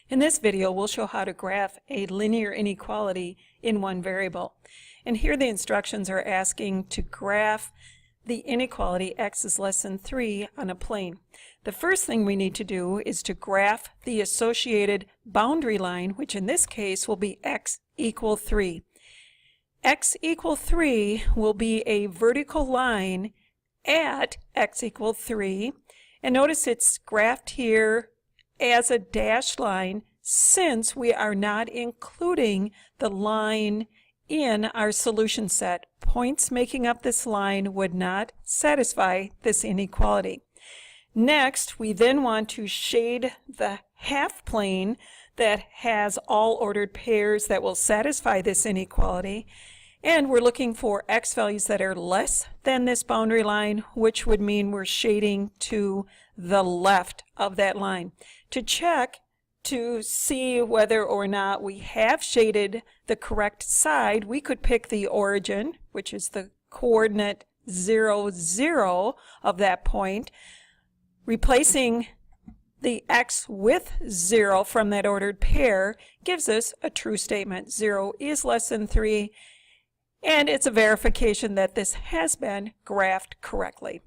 In this video, we'll show how to graph a linear inequality in one variable. And here the instructions are asking to graph the inequality x is less than 3 on a plane. The first thing we need to do is to graph the associated boundary line, which in this case will be x equal 3. X equal 3 will be a vertical line at x equal 3. And notice it's graphed here as a dashed line since we are not including the line in our solution set. Points making up this line would not satisfy this inequality. Next, we then want to shade the half plane that has all ordered pairs that will satisfy this inequality. And we're looking for x values that are less than this boundary line, which would mean we're shading to the left of that line. To check to see whether or not we have shaded the correct side, we could pick the origin, which is the coordinate 0, 0 of that point. Replacing the x with 0 from that ordered pair gives us a true statement. 0 is less than 3, and it's a verification that this has been graphed correctly.